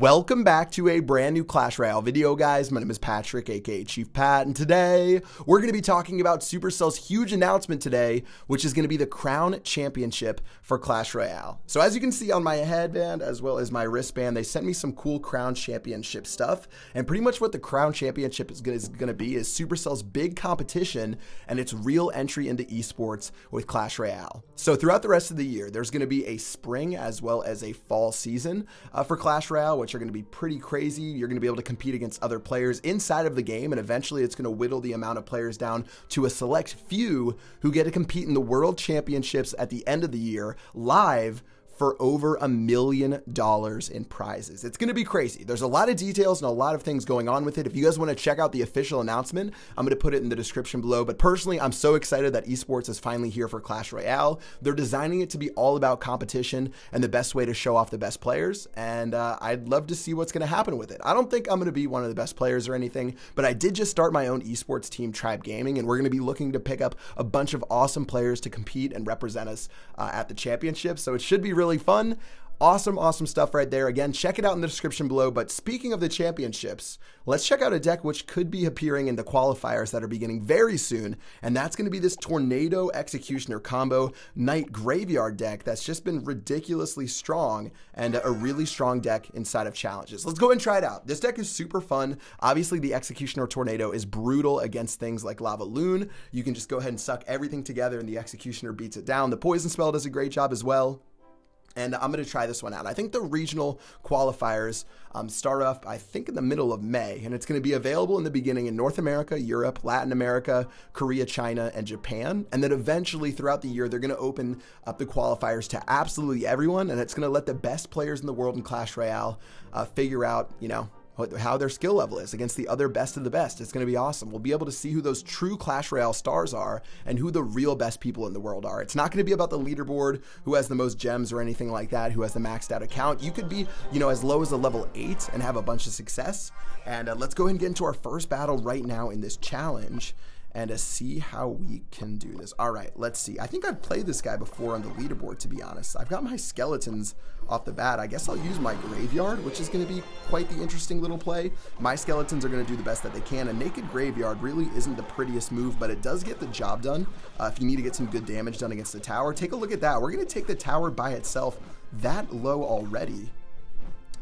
Welcome back to a brand new Clash Royale video, guys. My name is Patrick, aka Chief Pat, and today we're going to be talking about Supercell's huge announcement today, which is going to be the Crown Championship for Clash Royale. So as you can see on my headband as well as my wristband, they sent me some cool Crown Championship stuff, and pretty much what the Crown Championship is going to be is Supercell's big competition and its real entry into esports with Clash Royale. So throughout the rest of the year, there's going to be a spring as well as a fall season for Clash Royale, which are going to be pretty crazy. You're going to be able to compete against other players inside of the game, and eventually it's going to whittle the amount of players down to a select few who get to compete in the World Championships at the end of the year live for over $1 million in prizes. It's going to be crazy. There's a lot of details and a lot of things going on with it. If you guys want to check out the official announcement, I'm going to put it in the description below. But personally, I'm so excited that esports is finally here for Clash Royale. They're designing it to be all about competition and the best way to show off the best players. And I'd love to see what's going to happen with it. I don't think I'm going to be one of the best players or anything, but I did just start my own esports team, Tribe Gaming, and we're going to be looking to pick up a bunch of awesome players to compete and represent us at the championship. So it should be really fun. Awesome stuff right there. Again, check it out in the description below. But speaking of the championships, let's check out a deck which could be appearing in the qualifiers that are beginning very soon, and that's going to be this Tornado Executioner combo Knight Graveyard deck that's just been ridiculously strong and a really strong deck inside of challenges. Let's go ahead and try it out. This deck is super fun. Obviously, the Executioner Tornado is brutal against things like Lava Loon. You can just go ahead and suck everything together and the Executioner beats it down. The Poison Spell does a great job as well. And I'm going to try this one out. I think the regional qualifiers start off, I think, in the middle of May, and it's going to be available in the beginning in North America, Europe, Latin America, Korea, China, and Japan. And then eventually throughout the year, they're going to open up the qualifiers to absolutely everyone, and it's going to let the best players in the world in Clash Royale figure out, how their skill level is against the other best of the best. It's going to be awesome. We'll be able to see who those true Clash Royale stars are and who the real best people in the world are. It's not going to be about the leaderboard, who has the most gems or anything like that, who has the maxed out account. You could be, as low as a level 8 and have a bunch of success. And let's go ahead and get into our first battle right now in this challenge and see how we can do this. All right, let's see. I think I've played this guy before on the leaderboard, to be honest. I've got my skeletons off the bat. I guess I'll use my graveyard, which is going to be quite the interesting little play. My skeletons are going to do the best that they can. A naked graveyard really isn't the prettiest move, but it does get the job done. If you need to get some good damage done against the tower, take a look at that. We're going to take the tower by itself that low already.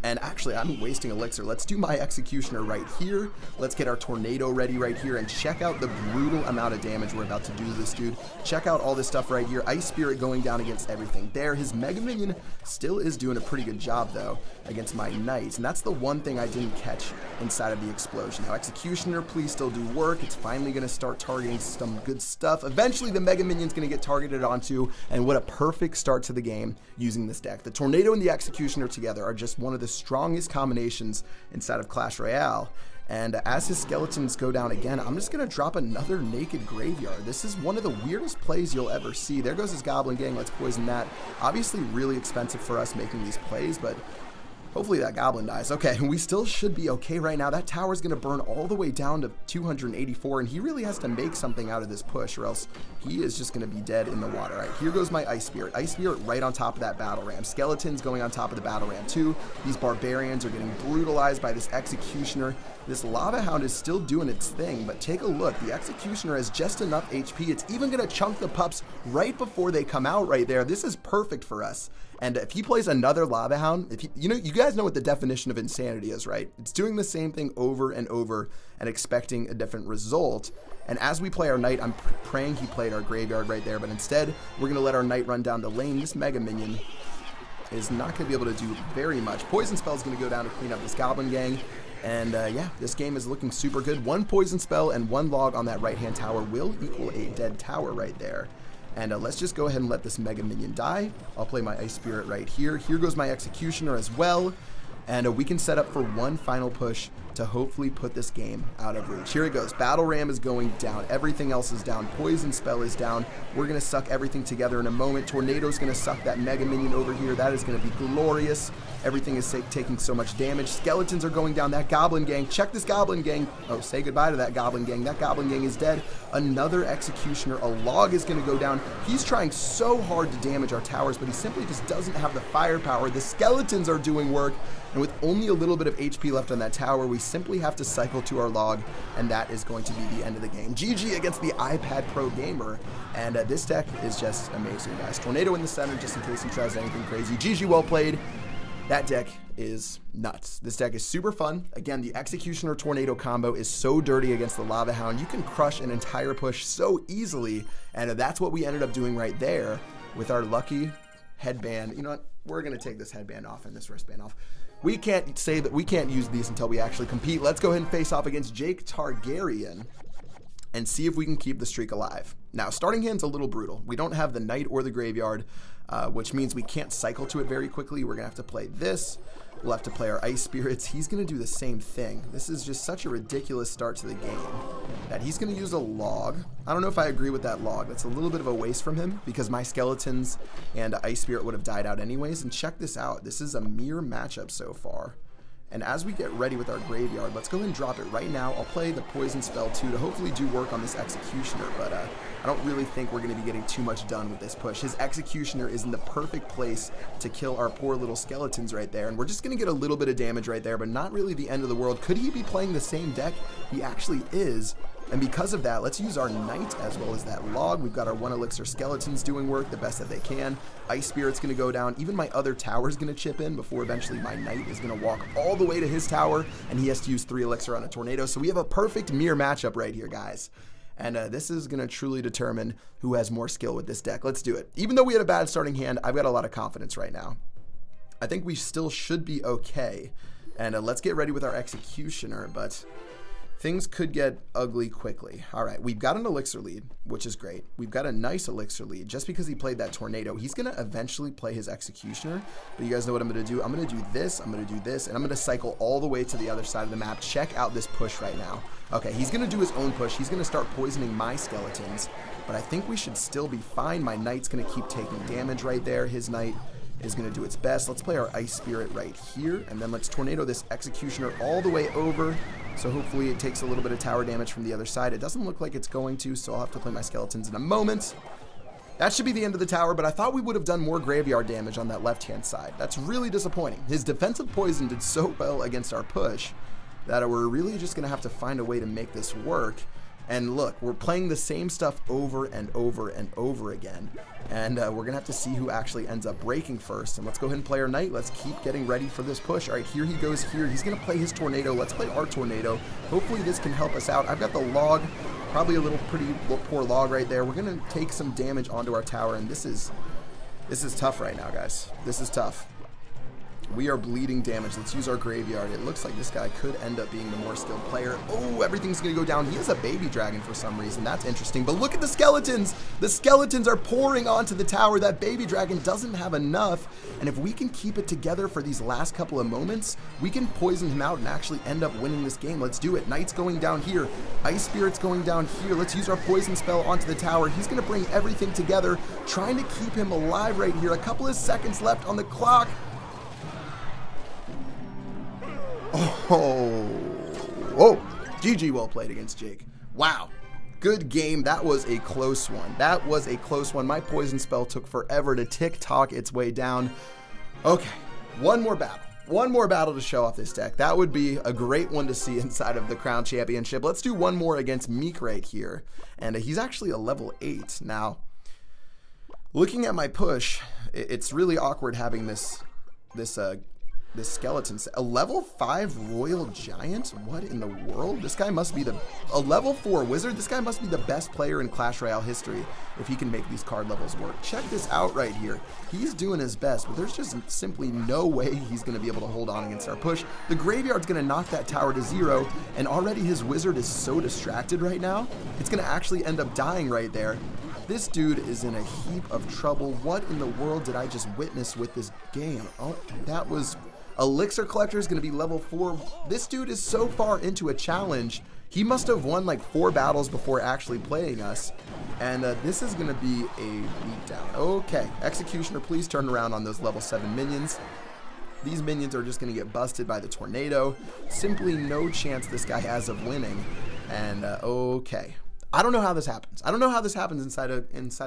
And actually, I'm wasting elixir. Let's do my Executioner right here. Let's get our Tornado ready right here and check out the brutal amount of damage we're about to do to this dude. Check out all this stuff right here. Ice Spirit going down against everything there. His Mega Minion still is doing a pretty good job, though, against my Knights. And that's the one thing I didn't catch inside of the explosion. Now, Executioner, please still do work. It's finally going to start targeting some good stuff. Eventually, the Mega Minion's going to get targeted onto, and what a perfect start to the game using this deck. The Tornado and the Executioner together are just one of the strongest combinations inside of Clash Royale. And as his skeletons go down again, I'm just going to drop another naked graveyard. This is one of the weirdest plays you'll ever see. There goes his Goblin Gang. Let's poison that. Obviously really expensive for us making these plays, but hopefully that Goblin dies. Okay, we still should be okay right now. That tower's going to burn all the way down to 284, and he really has to make something out of this push, or else he is just going to be dead in the water. All right, here goes my Ice Spirit. Ice Spirit right on top of that Battle Ram. Skeletons going on top of the Battle Ram too. These Barbarians are getting brutalized by this Executioner. This Lava Hound is still doing its thing, but take a look. The Executioner has just enough HP. It's even going to chunk the pups right before they come out right there. This is perfect for us. And if he plays another Lava Hound, if he, you guys know what the definition of insanity is, right? It's doing the same thing over and over and expecting a different result. And as we play our Knight, I'm praying he played our Graveyard right there, but instead, we're going to let our Knight run down the lane. This Mega Minion is not going to be able to do very much. Poison Spell is going to go down to clean up this Goblin Gang. And yeah, this game is looking super good. One Poison Spell and one log on that right-hand tower will equal a dead tower right there. And let's just go ahead and let this Mega Minion die. I'll play my Ice Spirit right here. Here goes my Executioner as well. And we can set up for one final push to hopefully put this game out of reach. Here it goes. Battle Ram is going down. Everything else is down. Poison Spell is down. We're going to suck everything together in a moment. Tornado's going to suck that Mega Minion over here. That is going to be glorious. Everything is taking so much damage. Skeletons are going down. That Goblin Gang. Check this Goblin Gang. Oh, say goodbye to that Goblin Gang. That Goblin Gang is dead. Another Executioner. A Log is going to go down. He's trying so hard to damage our towers, but he simply just doesn't have the firepower. The Skeletons are doing work. And with only a little bit of HP left on that tower, we simply have to cycle to our log, and that is going to be the end of the game. GG against the iPad Pro Gamer, and this deck is just amazing, guys. Tornado in the center, just in case he tries anything crazy. GG, well played. That deck is nuts. This deck is super fun. Again, the Executioner Tornado combo is so dirty against the Lava Hound. You can crush an entire push so easily, and that's what we ended up doing right there with our lucky headband. You know what? We're going to take this headband off and this wristband off. We can't say that we can't use these until we actually compete. Let's go ahead and face off against Jake Targaryen and see if we can keep the streak alive. Now, starting hand's a little brutal. We don't have the Knight or the Graveyard, which means we can't cycle to it very quickly. We're going to have to play this. We'll have to play our Ice Spirits. He's going to do the same thing. This is just such a ridiculous start to the game that he's going to use a Log. I don't know if I agree with that Log. That's a little bit of a waste from him because my Skeletons and Ice Spirit would have died out anyways. And check this out. This is a mere matchup so far. And as we get ready with our Graveyard, let's go ahead and drop it right now. I'll play the Poison Spell too to hopefully do work on this Executioner, but I don't really think we're going to be getting too much done with this push. His Executioner is in the perfect place to kill our poor little Skeletons right there, and we're just going to get a little bit of damage right there, but not really the end of the world. Could he be playing the same deck? He actually is. And because of that, let's use our Knight as well as that Log. We've got our 1 Elixir Skeletons doing work the best that they can. Ice Spirit's going to go down. Even my other tower's going to chip in before eventually my Knight is going to walk all the way to his tower, and he has to use 3 Elixir on a Tornado. So we have a perfect mirror matchup right here, guys. And this is going to truly determine who has more skill with this deck. Let's do it. Even though we had a bad starting hand, I've got a lot of confidence right now. I think we still should be okay. And let's get ready with our Executioner, but things could get ugly quickly. All right, we've got an Elixir lead, which is great. We've got a nice Elixir lead. Just because he played that Tornado, he's going to eventually play his Executioner. But you guys know what I'm going to do. I'm going to do this, I'm going to do this, and I'm going to cycle all the way to the other side of the map. Check out this push right now. Okay, he's going to do his own push. He's going to start poisoning my Skeletons. But I think we should still be fine. My Knight's going to keep taking damage right there. His Knight is going to do its best. Let's play our Ice Spirit right here, and then let's Tornado this Executioner all the way over. So hopefully it takes a little bit of tower damage from the other side. It doesn't look like it's going to, so I'll have to play my Skeletons in a moment. That should be the end of the tower, but I thought we would have done more Graveyard damage on that left-hand side. That's really disappointing. His defensive poison did so well against our push that we're really just going to have to find a way to make this work. And look, we're playing the same stuff over and over and over again. And we're going to have to see who actually ends up breaking first. And let's go ahead and play our Knight. Let's keep getting ready for this push. All right, here he goes here. He's going to play his Tornado. Let's play our Tornado. Hopefully this can help us out. I've got the Log, probably a little pretty poor Log right there. We're going to take some damage onto our tower. And this is tough right now, guys. This is tough. We are bleeding damage. Let's use our Graveyard. It looks like this guy could end up being the more skilled player. Oh, everything's going to go down. He has a baby dragon for some reason. That's interesting. But look at the Skeletons. The Skeletons are pouring onto the tower. That baby dragon doesn't have enough. And if we can keep it together for these last couple of moments, we can poison him out and actually end up winning this game. Let's do it. Knight's going down here. Ice Spirit's going down here. Let's use our Poison Spell onto the tower. He's going to bring everything together, trying to keep him alive right here. A couple of seconds left on the clock. Oh, GG, well played against Jake. Wow, good game. That was a close one. That was a close one. My Poison Spell took forever to tick-tock its way down. Okay, one more battle. One more battle to show off this deck. That would be a great one to see inside of the Crown Championship. Let's do one more against Meek right here. And he's actually a level 8. Now, looking at my push, it's really awkward having this Skeleton, a level 5 Royal Giant? What in the world? This guy must be a level 4 Wizard. This guy must be the best player in Clash Royale history if he can make these card levels work. Check this out right here. He's doing his best, but there's just simply no way he's going to be able to hold on against our push. The Graveyard's going to knock that tower to 0, and already his Wizard is so distracted right now, it's going to actually end up dying right there. This dude is in a heap of trouble. What in the world did I just witness with this game? Oh, that was Elixir Collector is going to be level 4. This dude is so far into a challenge. He must have won like 4 battles before actually playing us. And this is going to be a beatdown. Okay, Executioner, please turn around on those level 7 minions. These minions are just going to get busted by the tornado. Simply no chance this guy has of winning. And okay. I don't know how this happens. I don't know how this happens inside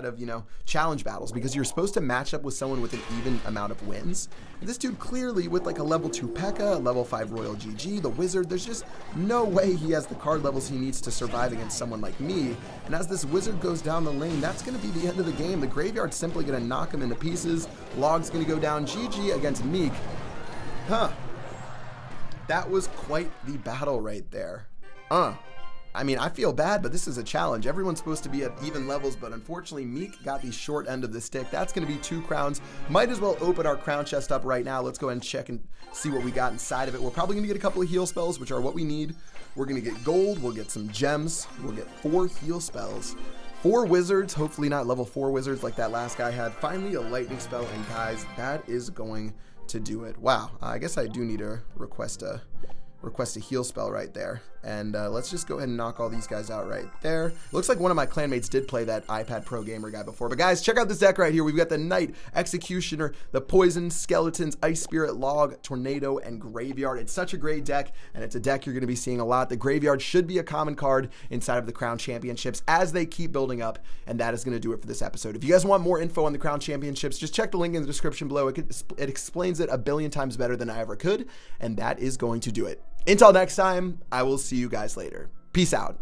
of you know, challenge battles, because you're supposed to match up with someone with an even amount of wins. And this dude clearly with like a level 2 P.E.K.K.A, a level 5 Royal GG, the Wizard, there's just no way he has the card levels he needs to survive against someone like me. And as this Wizard goes down the lane, that's going to be the end of the game. The Graveyard's simply going to knock him into pieces. Log's going to go down GG against Meek. Huh. That was quite the battle right there. I mean, I feel bad, but this is a challenge. Everyone's supposed to be at even levels, but unfortunately, Meek got the short end of the stick. That's going to be 2 crowns. Might as well open our crown chest up right now. Let's go ahead and check and see what we got inside of it. We're probably going to get a couple of heal spells, which are what we need. We're going to get gold. We'll get some gems. We'll get 4 heal spells. 4 wizards, hopefully not level 4 wizards like that last guy had. Finally, a lightning spell, and guys, that is going to do it. Wow, I guess I do need to request a heal spell right there. And let's just go ahead and knock all these guys out right there. Looks like one of my clanmates did play that iPad Pro Gamer guy before. But guys, check out this deck right here. We've got the Knight, Executioner, the Poison, Skeletons, Ice Spirit, Log, Tornado, and Graveyard. It's such a great deck, and it's a deck you're going to be seeing a lot. The Graveyard should be a common card inside of the Crown Championships as they keep building up, and that is going to do it for this episode. If you guys want more info on the Crown Championships, just check the link in the description below. It explains it a billion times better than I ever could, and that is going to do it. Until next time, I will see you guys later. Peace out.